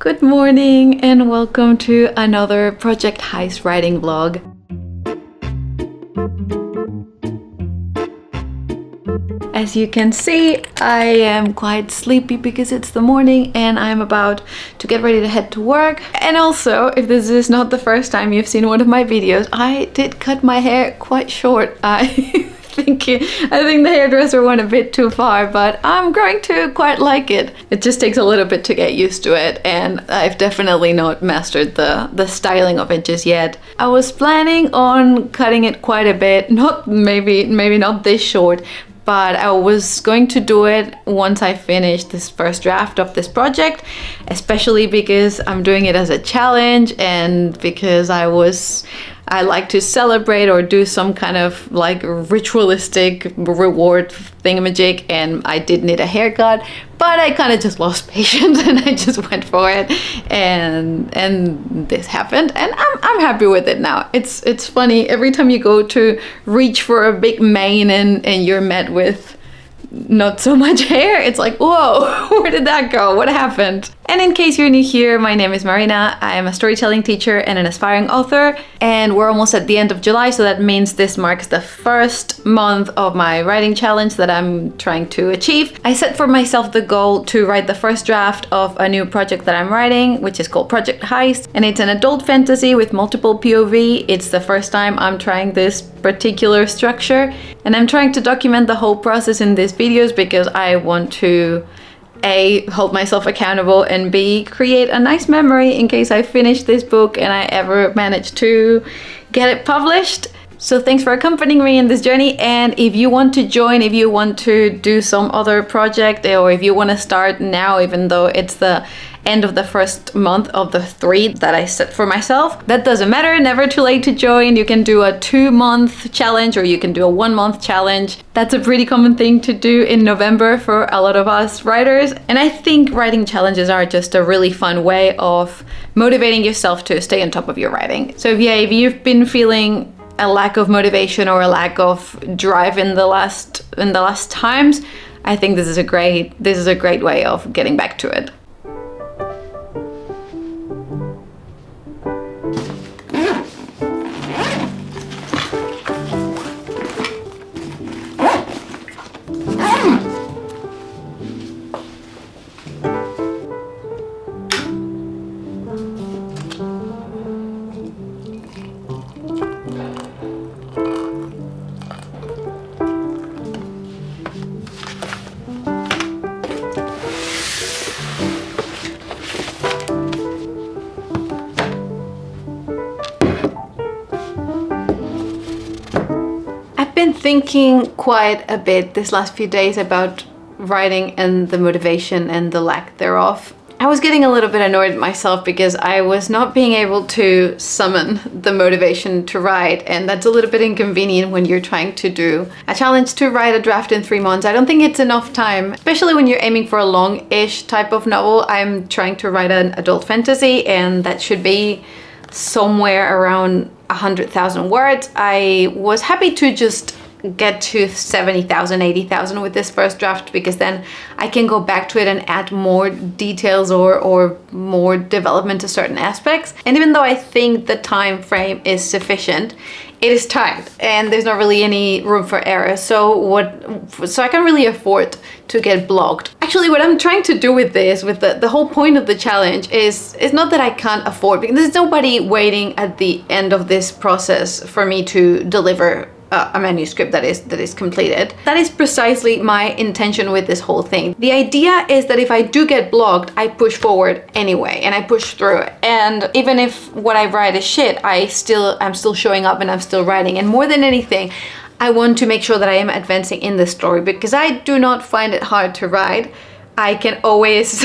Good morning and welcome to another Project Heist writing vlog. As you can see, I am quite sleepy because it's the morning and I'm about to get ready to head to work. And also, if this is not the first time you've seen one of my videos, I did cut my hair quite short. I think the hairdresser went a bit too far, but I'm growing to quite like it. It just takes a little bit to get used to it, and I've definitely not mastered the styling of it just yet. I was planning on cutting it quite a bit, maybe not this short, but I was going to do it once I finished this first draft of this project, especially because I'm doing it as a challenge and because I like to celebrate or do some kind of like ritualistic reward thingamajig, and I did need a haircut, but I kind of just lost patience and I just went for it, and this happened, and I'm happy with it now. It's funny, every time you go to reach for a big mane and you're met with not so much hair, it's like, whoa, where did that go? What happened? And in case you're new here, my name is Marina. I am a storytelling teacher and an aspiring author, and we're almost at the end of July, so that means this marks the first month of my writing challenge that I'm trying to achieve. I set for myself the goal to write the first draft of a new project that I'm writing, which is called Project Heist, and it's an adult fantasy with multiple POV. It's the first time I'm trying this particular structure, and I'm trying to document the whole process in these videos because I want to A, hold myself accountable, and B, create a nice memory in case I finish this book and I ever manage to get it published. So thanks for accompanying me in this journey, and if you want to join, if you want to do some other project, or if you want to start now, even though it's the end of the first month of the 3 that I set for myself, that doesn't matter, never too late to join. You can do a 2-month challenge or you can do a 1-month challenge. That's a pretty common thing to do in November for a lot of us writers, and I think writing challenges are just a really fun way of motivating yourself to stay on top of your writing. So if you've been feeling a lack of motivation or a lack of drive in the last times, I think this is a great way of getting back to it. Been thinking quite a bit this last few days about writing and the motivation and the lack thereof. I was getting a little bit annoyed at myself because I was not being able to summon the motivation to write, and that's a little bit inconvenient when you're trying to do a challenge to write a draft in 3 months. I don't think it's enough time, especially when you're aiming for a long-ish type of novel. I'm trying to write an adult fantasy, and that should be somewhere around 100,000 words. I was happy to just get to 70,000, 80,000 with this first draft, because then I can go back to it and add more details or more development to certain aspects. And even though I think the time frame is sufficient, it is tight and there's not really any room for error. So I can really afford to get blocked. Actually, what I'm trying to do with this, with the whole point of the challenge is not that I can't afford, because there's nobody waiting at the end of this process for me to deliver a manuscript that is completed. That is precisely my intention with this whole thing. The idea is that if I do get blocked, I push forward anyway and I push through it. And even if what I write is shit, I'm still showing up and I'm still writing. And more than anything, I want to make sure that I am advancing in the story, because I do not find it hard to write. I can always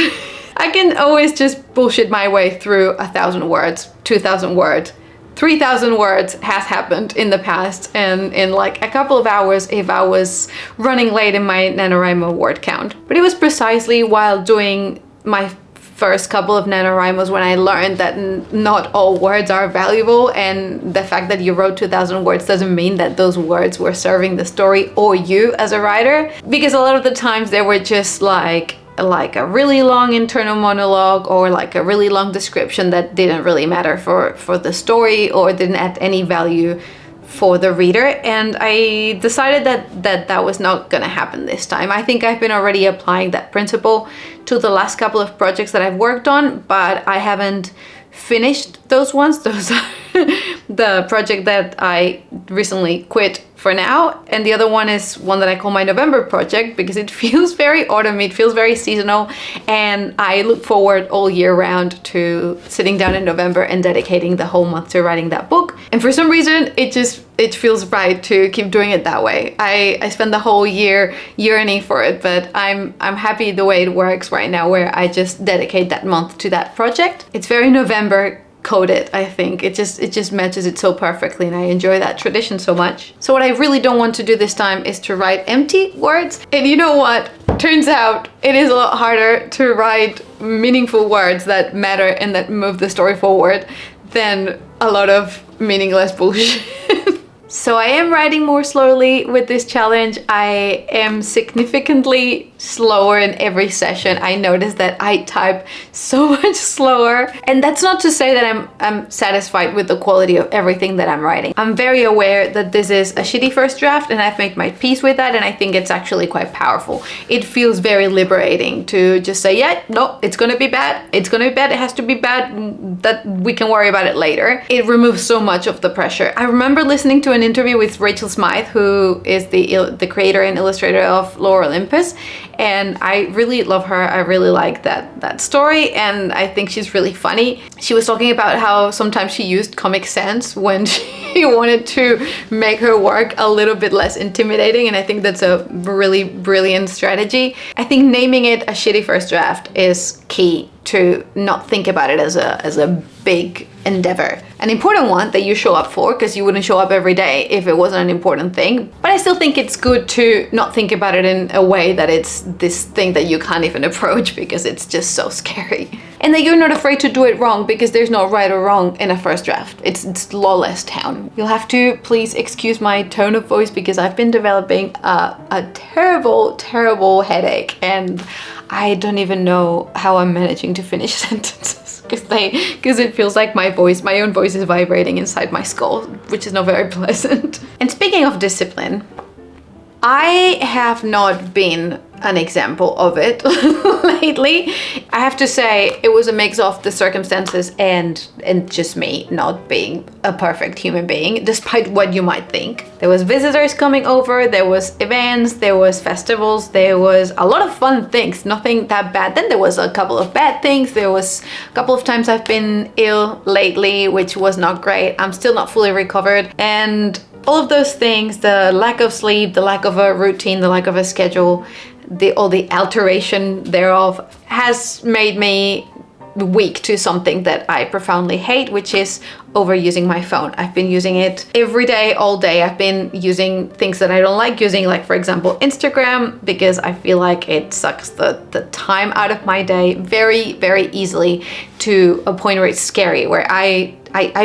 just bullshit my way through 1,000 words, 2,000 words. 3,000 words has happened in the past, and in like a couple of hours if I was running late in my NaNoWriMo word count. But it was precisely while doing my first couple of NaNoWriMos when I learned that not all words are valuable, and the fact that you wrote 2,000 words doesn't mean that those words were serving the story or you as a writer, because a lot of the times they were just like like a really long internal monologue or like a really long description that didn't really matter for the story or didn't add any value for the reader. And I decided that was not gonna happen this time. I think I've been already applying that principle to the last couple of projects that I've worked on, but I haven't finished those ones. Those are the project that I recently quit for now, and the other one is one that I call my November project because it feels very autumny, it feels very seasonal, and I look forward all year round to sitting down in November and dedicating the whole month to writing that book. And for some reason it feels right to keep doing it that way. I spend the whole year yearning for it, but I'm happy the way it works right now, where I just dedicate that month to that project. It's very November coded, I think. It just matches it so perfectly, and I enjoy that tradition so much. So what I really don't want to do this time is to write empty words. And you know what? Turns out it is a lot harder to write meaningful words that matter and that move the story forward than a lot of meaningless bullshit. So I am writing more slowly with this challenge. I am significantly slower in every session. I notice that I type so much slower. And that's not to say that I'm satisfied with the quality of everything that I'm writing. I'm very aware that this is a shitty first draft, and I've made my peace with that, and I think it's actually quite powerful. It feels very liberating to just say, yeah, no, it's gonna be bad. It's gonna be bad. It has to be bad. That we can worry about it later. It removes so much of the pressure. I remember listening to an interview with Rachel Smythe, who is the creator and illustrator of Lore Olympus, and I really love her. I really like that story, and I think she's really funny. She was talking about how sometimes she used Comic Sans when she wanted to make her work a little bit less intimidating, and I think that's a really brilliant strategy. I think naming it a shitty first draft is key to not think about it as a big endeavor. An important one that you show up for, because you wouldn't show up every day if it wasn't an important thing. But I still think it's good to not think about it in a way that it's this thing that you can't even approach because it's just so scary. And that you're not afraid to do it wrong, because there's no right or wrong in a first draft. It's lawless town. You'll have to please excuse my tone of voice because I've been developing a terrible headache, and I don't even know how I'm managing to finish sentences because it feels like my own voice is vibrating inside my skull, which is not very pleasant. And speaking of discipline, I have not been an example of it lately. I have to say it was a mix of the circumstances and just me not being a perfect human being, despite what you might think. There was visitors coming over, there was events, there was festivals, there was a lot of fun things, nothing that bad. Then there was a couple of bad things. There was a couple of times I've been ill lately, which was not great. I'm still not fully recovered, and all of those things, the lack of sleep, the lack of a routine, the lack of a schedule, all the alteration thereof has made me weak to something that I profoundly hate, which is overusing my phone. I've been using it every day, all day. I've been using things that I don't like using, like for example, Instagram, because I feel like it sucks the time out of my day very, very easily, to a point where it's scary, where I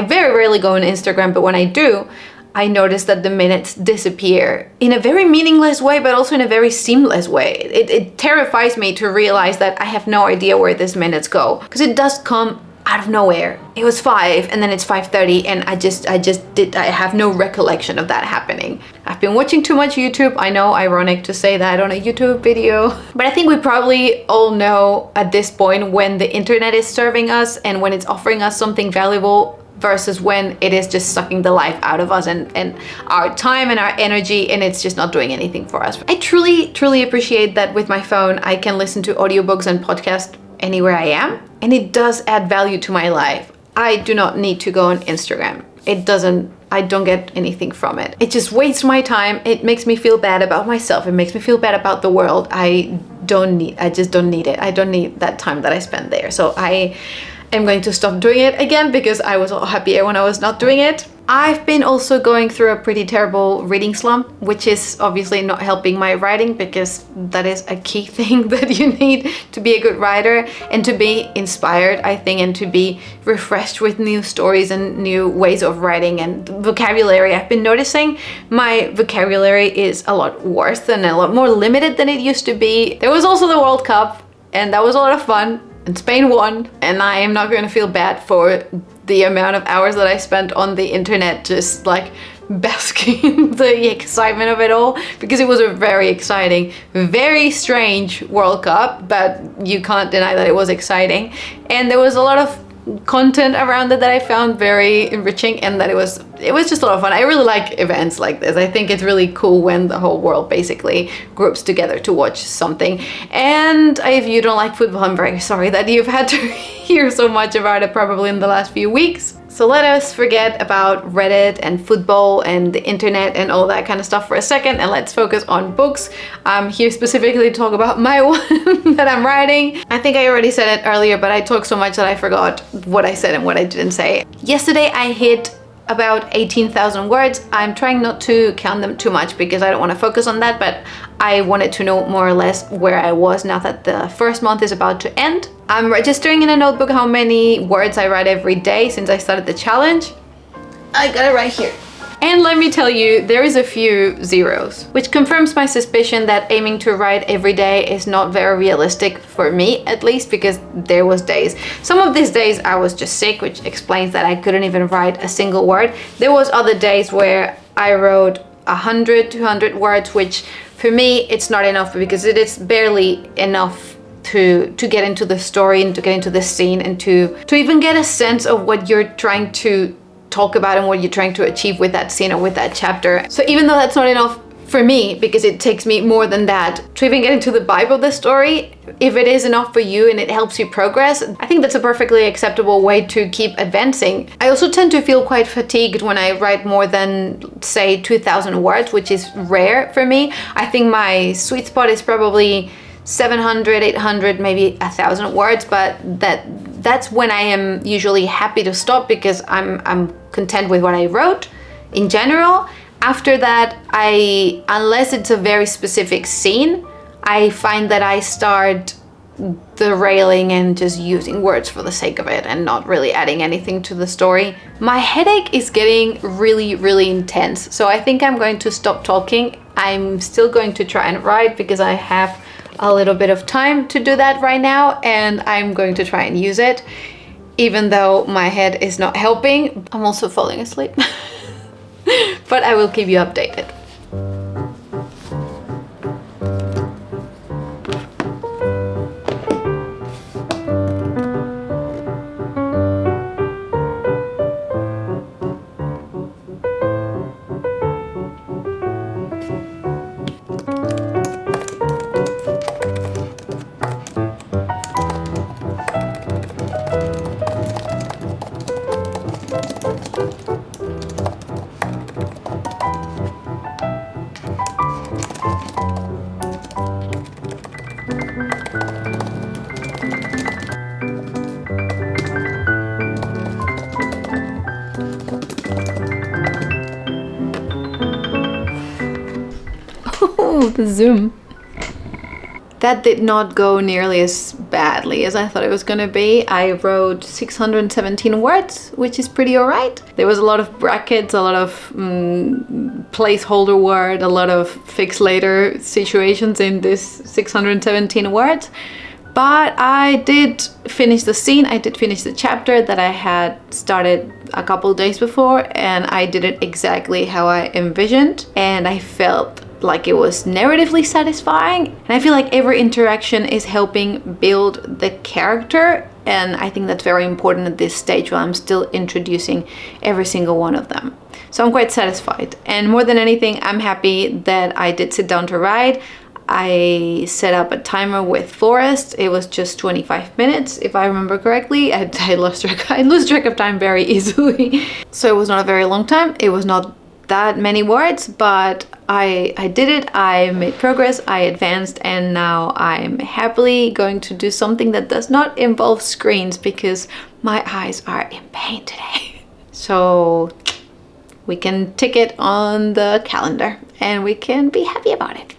very rarely go on Instagram, but when I do, I notice that the minutes disappear in a very meaningless way, but also in a very seamless way. It terrifies me to realize that I have no idea where these minutes go, because it does come out of nowhere. It was 5 and then it's 5:30, and I have no recollection of that happening. I've been watching too much YouTube. I know, ironic to say that on a YouTube video, but I think we probably all know at this point when the internet is serving us and when it's offering us something valuable versus when it is just sucking the life out of us and our time and our energy, and it's just not doing anything for us. I truly appreciate that with my phone I can listen to audiobooks and podcasts anywhere I am, and it does add value to my life. I do not need to go on Instagram. I don't get anything from it. It just wastes my time. It makes me feel bad about myself. It makes me feel bad about the world. I just don't need it. I don't need that time that I spend there. So I am going to stop doing it again, because I was all happier when I was not doing it. I've been also going through a pretty terrible reading slump, which is obviously not helping my writing, because that is a key thing that you need to be a good writer and to be inspired, I think, and to be refreshed with new stories and new ways of writing and vocabulary. I've been noticing my vocabulary is a lot worse and a lot more limited than it used to be. There was also the World Cup, and that was a lot of fun. And Spain won, and I am not going to feel bad for the amount of hours that I spent on the internet just like basking in the excitement of it all, because it was a very exciting, very strange World Cup, but you can't deny that it was exciting. And there was a lot of content around it that I found very enriching, and that it was just a lot of fun. I really like events like this. I think it's really cool when the whole world basically groups together to watch something. And if you don't like football, I'm very sorry that you've had to hear so much about it probably in the last few weeks. So let us forget about Reddit and football and the internet and all that kind of stuff for a second, and let's focus on books. I'm here specifically to talk about my one that I'm writing. I think I already said it earlier, but I talked so much that I forgot what I said and what I didn't say. Yesterday I hit about 18,000 words. I'm trying not to count them too much because I don't want to focus on that, but I wanted to know more or less where I was now that the first month is about to end. I'm registering in a notebook how many words I write every day since I started the challenge. I got it right here. And let me tell you, there is a few zeros, which confirms my suspicion that aiming to write every day is not very realistic for me, at least, because there was days. Some of these days I was just sick, which explains that I couldn't even write a single word. There was other days where I wrote 100, 200 words, which for me, it's not enough because it is barely enough to get into the story and to get into the scene and to even get a sense of what you're trying to talk about and what you're trying to achieve with that scene or with that chapter. So even though that's not enough for me, because it takes me more than that to even get into the vibe of the story, if it is enough for you and it helps you progress, I think that's a perfectly acceptable way to keep advancing. I also tend to feel quite fatigued when I write more than, say, 2,000 words, which is rare for me. I think my sweet spot is probably 700, 800, maybe 1,000 words, but that's when I am usually happy to stop because I'm content with what I wrote in general. After that, unless it's a very specific scene, I find that I start derailing and just using words for the sake of it and not really adding anything to the story. My headache is getting really, really intense, so I think I'm going to stop talking. I'm still going to try and write because I have a little bit of time to do that right now, and I'm going to try and use it, even though my head is not helping. I'm also falling asleep, but I will keep you updated. Oh, the zoom. That did not go nearly as badly as I thought it was gonna be. I wrote 617 words, which is pretty alright. There was a lot of brackets, a lot of placeholder word, a lot of fix later situations in this 617 words. But I did finish the scene, I did finish the chapter that I had started a couple days before, and I did it exactly how I envisioned, and I felt like it was narratively satisfying. And I feel like every interaction is helping build the character, and I think that's very important at this stage while I'm still introducing every single one of them. So I'm quite satisfied, and more than anything, I'm happy that I did sit down to write. I set up a timer with Forest. It was just 25 minutes, if I remember correctly. I lose track of time very easily. So it was not a very long time. It was not that many words, but I did it. I made progress, I advanced, and now I'm happily going to do something that does not involve screens because my eyes are in pain today. So we can tick it on the calendar and we can be happy about it.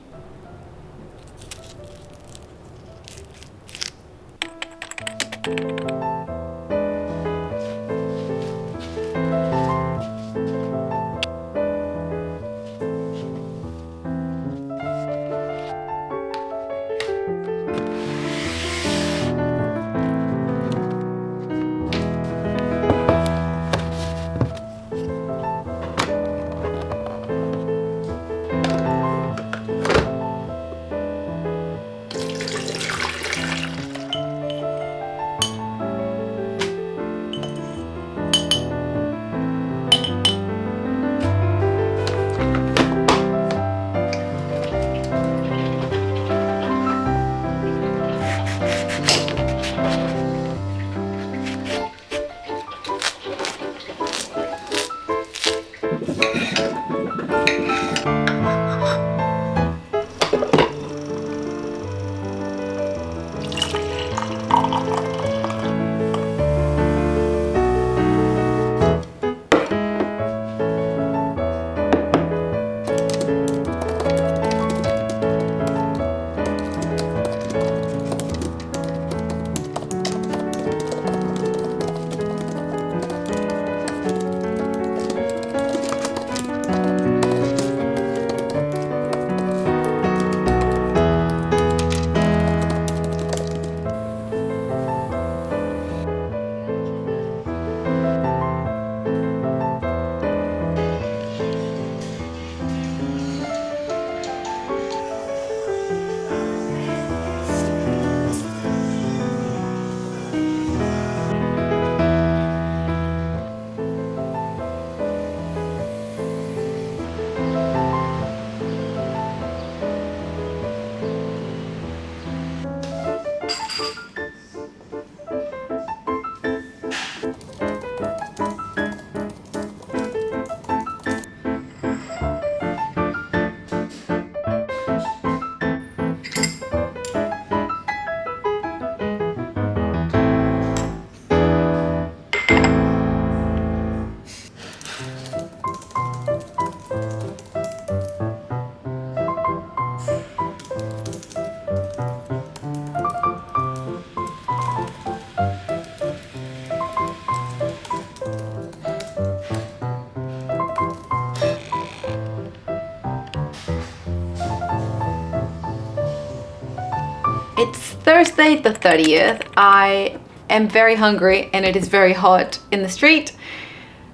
Thursday the 30th. I am very hungry and it is very hot in the street.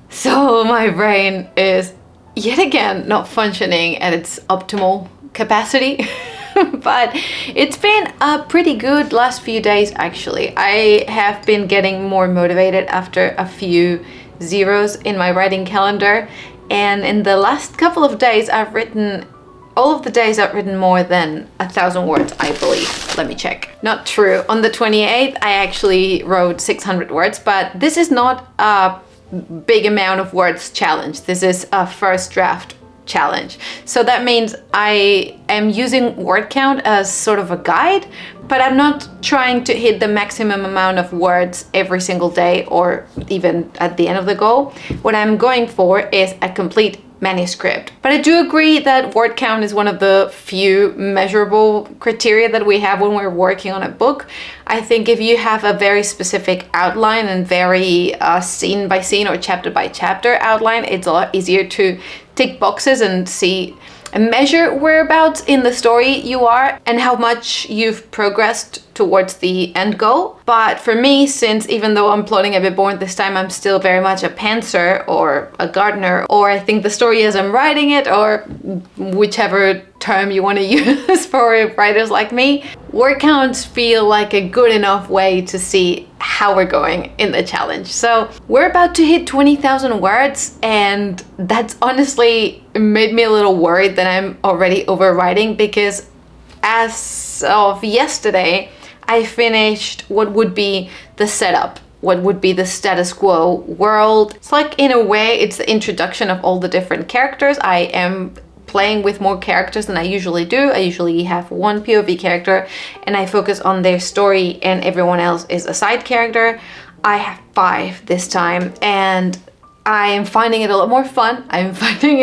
So my brain is yet again not functioning at its optimal capacity. But it's been a pretty good last few days actually. I have been getting more motivated after a few zeros in my writing calendar, and in the last couple of days I've written more than 1,000 words, I believe. Let me check. Not true. On the 28th I actually wrote 600 words, but this is not a big amount of words challenge. This is a first draft challenge. So that means I am using word count as sort of a guide, but I'm not trying to hit the maximum amount of words every single day or even at the end of the goal. What I'm going for is a complete manuscript. But I do agree that word count is one of the few measurable criteria that we have when we're working on a book. I think if you have a very specific outline and very scene by scene or chapter by chapter outline, it's a lot easier to tick boxes and see and measure whereabouts in the story you are and how much you've progressed towards the end goal. But for me, since even though I'm plotting a bit more this time, I'm still very much a pantser or a gardener, or I think the story as I'm writing it, or whichever term you want to use for writers like me, word counts feel like a good enough way to see how we're going in the challenge. So we're about to hit 20,000 words, and that's honestly made me a little worried that I'm already overwriting, because as of yesterday, I finished what would be the setup, what would be the status quo world. It's like, in a way, it's the introduction of all the different characters. I am playing with more characters than I usually do. I usually have one POV character and I focus on their story, and everyone else is a side character. I have 5 this time, and I am finding it a lot more fun. I'm finding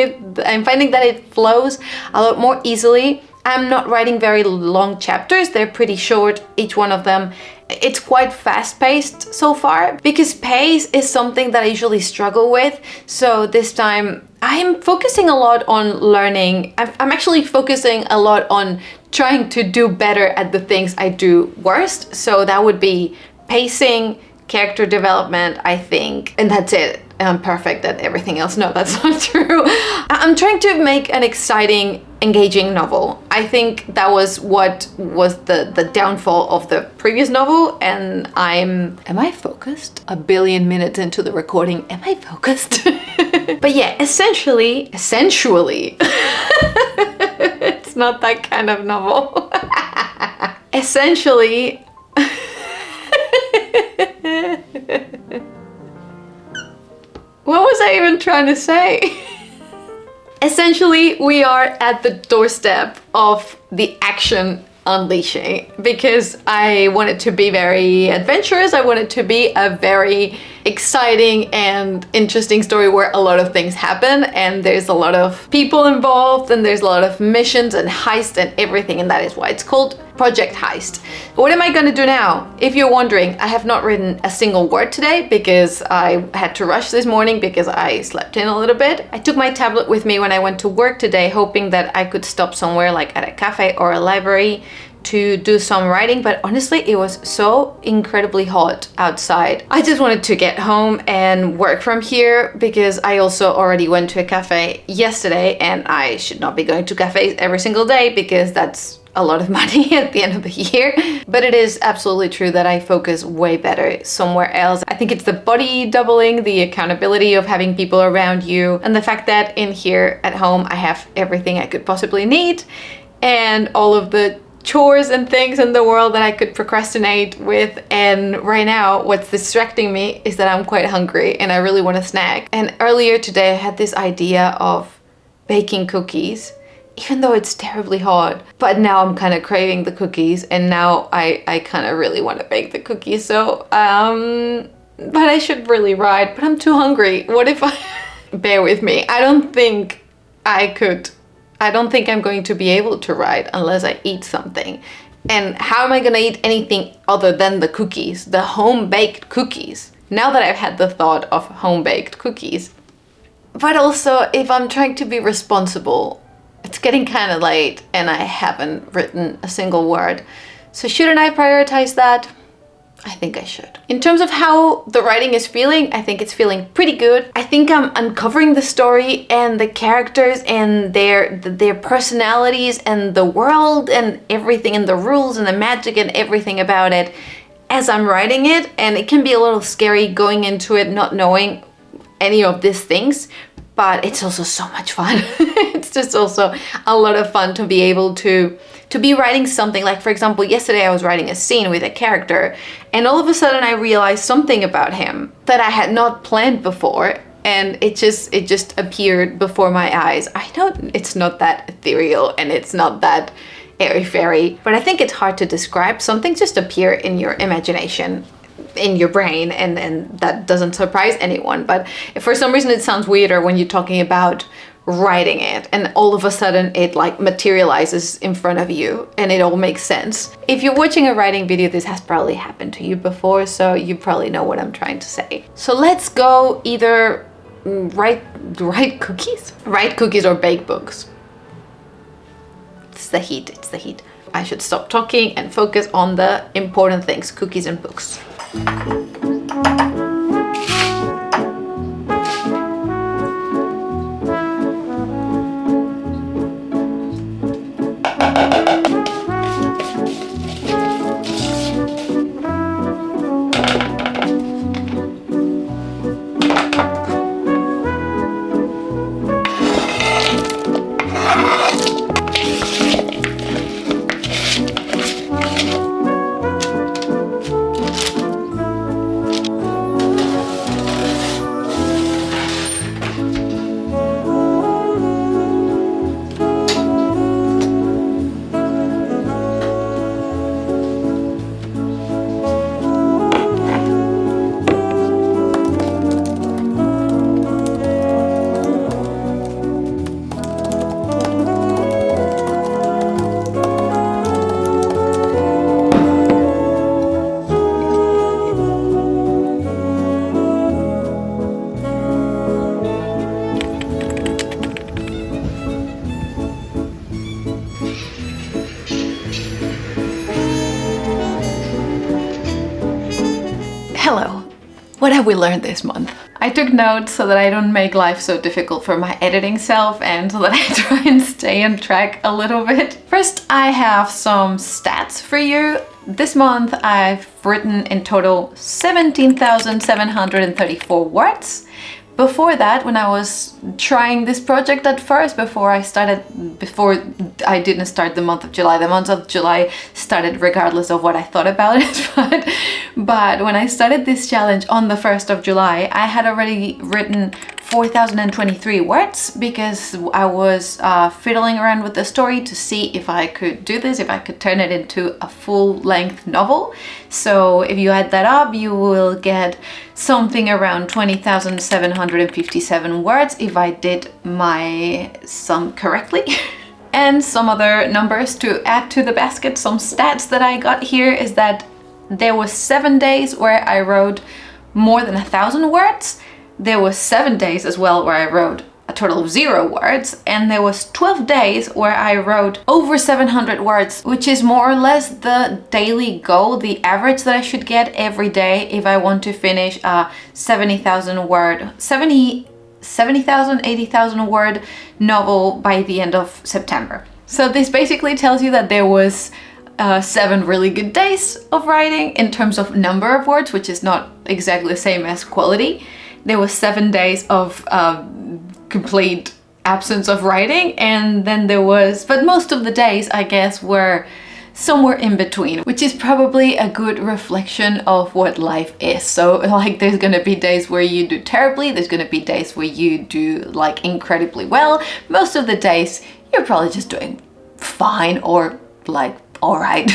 that it flows a lot more easily. I'm not writing very long chapters. They're pretty short, each one of them. It's quite fast-paced so far, because pace is something that I usually struggle with. So this time I'm focusing a lot on learning. I'm actually focusing a lot on trying to do better at the things I do worst. So that would be pacing, character development, I think, and that's it. I'm perfect at everything else. No, that's not true. I'm trying to make an exciting, engaging novel. I think that was what was the downfall of the previous novel, and am I focused? A billion minutes into the recording, am I focused? But yeah, essentially, it's not that kind of novel. Essentially, what was I even trying to say? Essentially, we are at the doorstep of the action unleashing, because I want it to be very adventurous. I want it to be a very exciting and interesting story where a lot of things happen, and there's a lot of people involved, and there's a lot of missions and heists and everything, and that is why it's called Project Heist. What am I gonna do now? If you're wondering, I have not written a single word today because I had to rush this morning because I slept in a little bit. I took my tablet with me when I went to work today, hoping that I could stop somewhere like at a cafe or a library to do some writing, but honestly it was so incredibly hot outside. I just wanted to get home and work from here, because I also already went to a cafe yesterday, and I should not be going to cafes every single day because that's a lot of money at the end of the year. But it is absolutely true that I focus way better somewhere else. I think it's the body doubling, the accountability of having people around you, and the fact that in here at home I have everything I could possibly need, and all of the chores and things in the world that I could procrastinate with. And right now what's distracting me is that I'm quite hungry and I really want a snack. And earlier today I had this idea of baking cookies, even though it's terribly hot, but now I'm kind of craving the cookies, and now I kind of really want to bake the cookies. So but I should really write, but I'm too hungry. What if I bear with me, I don't think I'm going to be able to write unless I eat something. And how am I gonna eat anything other than the cookies, the home-baked cookies? Now that I've had the thought of home-baked cookies. But also, if I'm trying to be responsible, it's getting kind of late and I haven't written a single word. So shouldn't I prioritize that? I think I should. In terms of how the writing is feeling, I think it's feeling pretty good. I think I'm uncovering the story and the characters and their personalities and the world and everything and the rules and the magic and everything about it as I'm writing it. And it can be a little scary going into it not knowing any of these things, but it's also so much fun. It's just also a lot of fun to be able to be writing something. Like, for example, yesterday I was writing a scene with a character, and all of a sudden I realized something about him that I had not planned before, and it just appeared before my eyes. I know it's not that ethereal and it's not that airy-fairy, but I think it's hard to describe. Something just appear in your imagination, in your brain, and that doesn't surprise anyone. But if for some reason it sounds weirder when you're talking about writing it and all of a sudden it like materializes in front of you and it all makes sense. If you're watching a writing video, this has probably happened to you before, so you probably know what I'm trying to say. So let's go either write cookies or bake books. It's the heat, it's the heat. I should stop talking and focus on the important things, cookies and books. Hello. What have we learned this month? I took notes so that I don't make life so difficult for my editing self and so that I try and stay on track a little bit. First, I have some stats for you. This month I've written in total 17,734 words. Before that, when I was trying this project at first, before I didn't start the month of July. The month of July started regardless of what I thought about it, but when I started this challenge on the 1st of July, I had already written 4,023 words because I was fiddling around with the story to see if I could do this, if I could turn it into a full-length novel. So if you add that up, you will get something around 20,757 words if I did my sum correctly. And some other numbers to add to the basket, some stats that I got here is that there was 7 days where I wrote more than 1,000 words. There was 7 days as well where I wrote a total of 0 words, and there was 12 days where I wrote over 700 words, which is more or less the daily goal, the average that I should get every day if I want to finish a 80,000 word novel by the end of September. So this basically tells you that there was 7 really good days of writing in terms of number of words, which is not exactly the same as quality. There was 7 days of complete absence of writing, and then there was, but most of the days I guess were somewhere in between, which is probably a good reflection of what life is. So like there's gonna be days where you do terribly, there's gonna be days where you do like incredibly well. Most of the days you're probably just doing fine or like all right.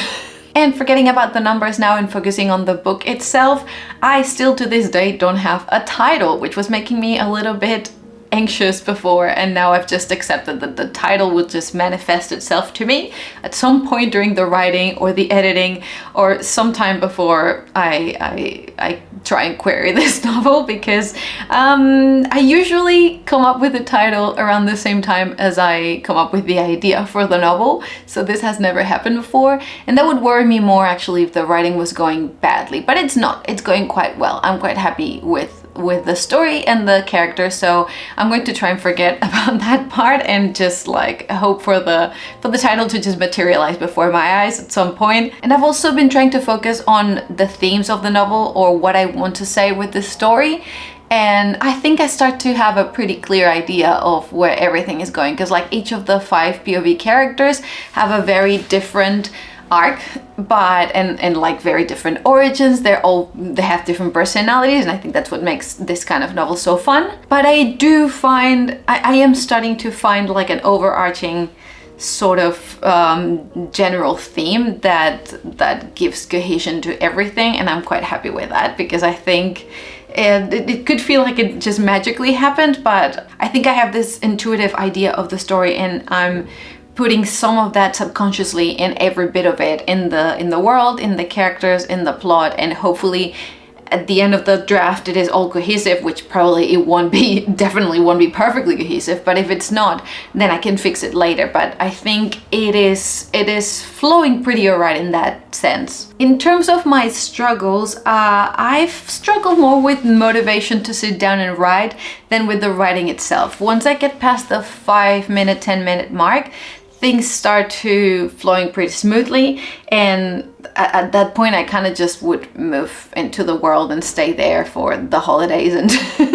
And forgetting about the numbers now and focusing on the book itself, I still to this day don't have a title, which was making me a little bit anxious before, and now I've just accepted that the title will just manifest itself to me at some point during the writing or the editing, or sometime before I try and query this novel, because I usually come up with the title around the same time as I come up with the idea for the novel. So this has never happened before, and that would worry me more actually if the writing was going badly, but it's not. It's going quite well. I'm quite happy with the story and the character, so I'm going to try and forget about that part and just like hope for the title to just materialize before my eyes at some point. And I've also been trying to focus on the themes of the novel, or what I want to say with the story, and I think I start to have a pretty clear idea of where everything is going, because like each of the 5 POV characters have a very different arc, but and like very different origins. They have different personalities, and I think that's what makes this kind of novel so fun. But I do find I am starting to find like an overarching sort of general theme that gives cohesion to everything, and I'm quite happy with that, because I think it could feel like it just magically happened, but I think I have this intuitive idea of the story, and I'm putting some of that subconsciously in every bit of it, in the world, in the characters, in the plot, and hopefully at the end of the draft it is all cohesive, which probably it won't be, definitely won't be perfectly cohesive, but if it's not, then I can fix it later. But I think it is flowing pretty alright in that sense. In terms of my struggles, I've struggled more with motivation to sit down and write than with the writing itself. Once I get past the 5-minute, 10-minute mark, things start to flowing pretty smoothly, and at that point I kind of just would move into the world and stay there for the holidays and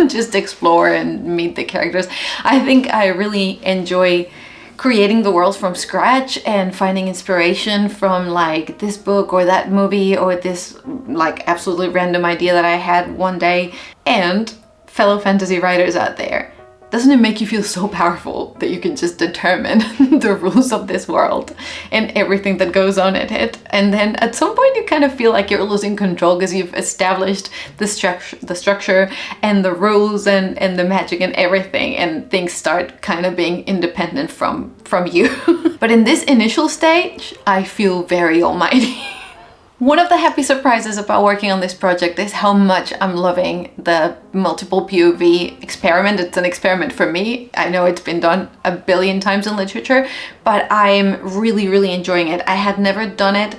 just explore and meet the characters. I think I really enjoy creating the world from scratch and finding inspiration from like this book or that movie or this like absolutely random idea that I had one day. And fellow fantasy writers out there, doesn't it make you feel so powerful that you can just determine the rules of this world and everything that goes on in it? And then at some point you kind of feel like you're losing control because you've established the structure and the rules and the magic and everything, and things start kind of being independent from you. But in this initial stage, I feel very almighty. One of the happy surprises about working on this project is how much I'm loving the multiple POV experiment. It's an experiment for me. I know it's been done a billion times in literature, but I'm really, really enjoying it. I had never done it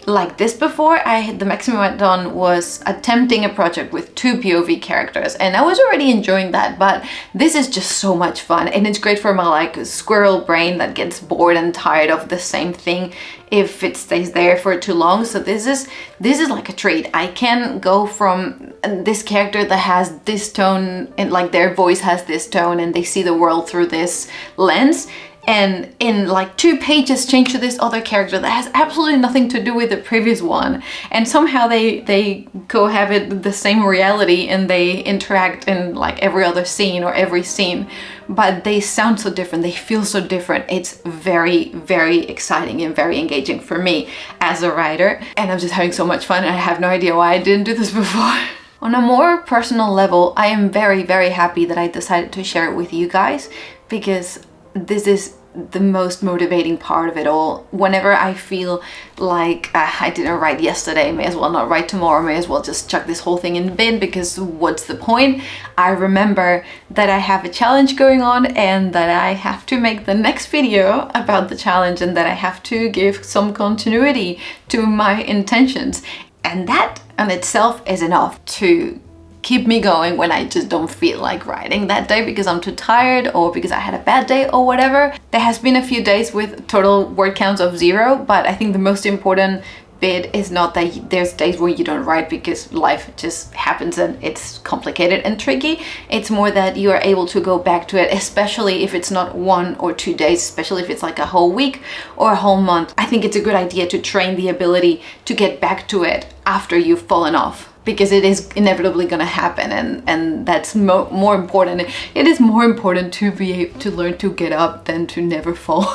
like this before. The maximum I'd done was attempting a project with 2 POV characters, and I was already enjoying that, but this is just so much fun, and it's great for my like squirrel brain that gets bored and tired of the same thing if it stays there for too long. So this is like a treat. I can go from this character that has this tone, and like their voice has this tone, and they see the world through this lens, and in like 2 pages change to this other character that has absolutely nothing to do with the previous one, and somehow they cohabit the same reality and they interact in like every other scene or every scene, but they sound so different, they feel so different. It's very, very exciting and very engaging for me as a writer, and I'm just having so much fun, and I have no idea why I didn't do this before. On a more personal level, I am very, very happy that I decided to share it with you guys, because this is the most motivating part of it all. Whenever I feel like I didn't write yesterday, may as well not write tomorrow, may as well just chuck this whole thing in the bin, because what's the point? I remember that I have a challenge going on and that I have to make the next video about the challenge, and that I have to give some continuity to my intentions. And that in itself is enough to keep me going when I just don't feel like writing that day because I'm too tired or because I had a bad day or whatever. There has been a few days with total word counts of 0, but I think the most important bit is not that there's days where you don't write because life just happens and it's complicated and tricky. It's more that you are able to go back to it, especially if it's not 1 or 2 days, especially if it's like a whole week or a whole month. I think it's a good idea to train the ability to get back to it after you've fallen off, because it is inevitably going to happen, and that's more important. It is more important to be able to learn to get up than to never fall.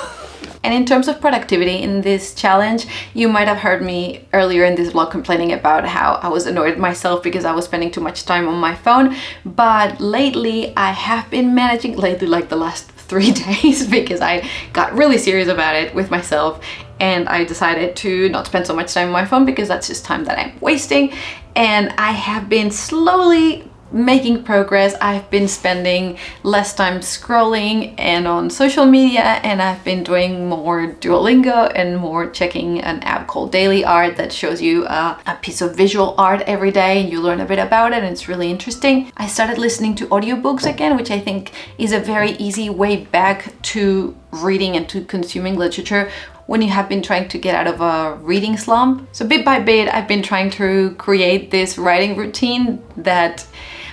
And in terms of productivity in this challenge, you might have heard me earlier in this vlog complaining about how I was annoyed at myself because I was spending too much time on my phone. But lately I have been managing, like the last 3 days, because I got really serious about it with myself, and I decided to not spend so much time on my phone because that's just time that I'm wasting. And I have been slowly making progress. I've been spending less time scrolling and on social media, and I've been doing more Duolingo and more checking an app called Daily Art that shows you a piece of visual art every day, and you learn a bit about it, and it's really interesting. I started listening to audiobooks again, which I think is a very easy way back to reading and to consuming literature when you have been trying to get out of a reading slump. So bit by bit, I've been trying to create this writing routine that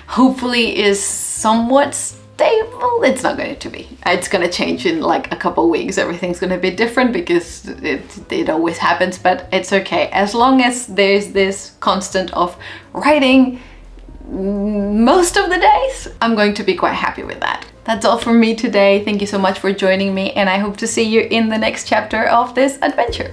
hopefully is somewhat stable. It's not going to be. It's going to change in like a couple weeks. Everything's going to be different because it always happens, but it's okay. As long as there's this constant of writing most of the days, I'm going to be quite happy with that. That's all from me today. Thank you so much for joining me, and I hope to see you in the next chapter of this adventure.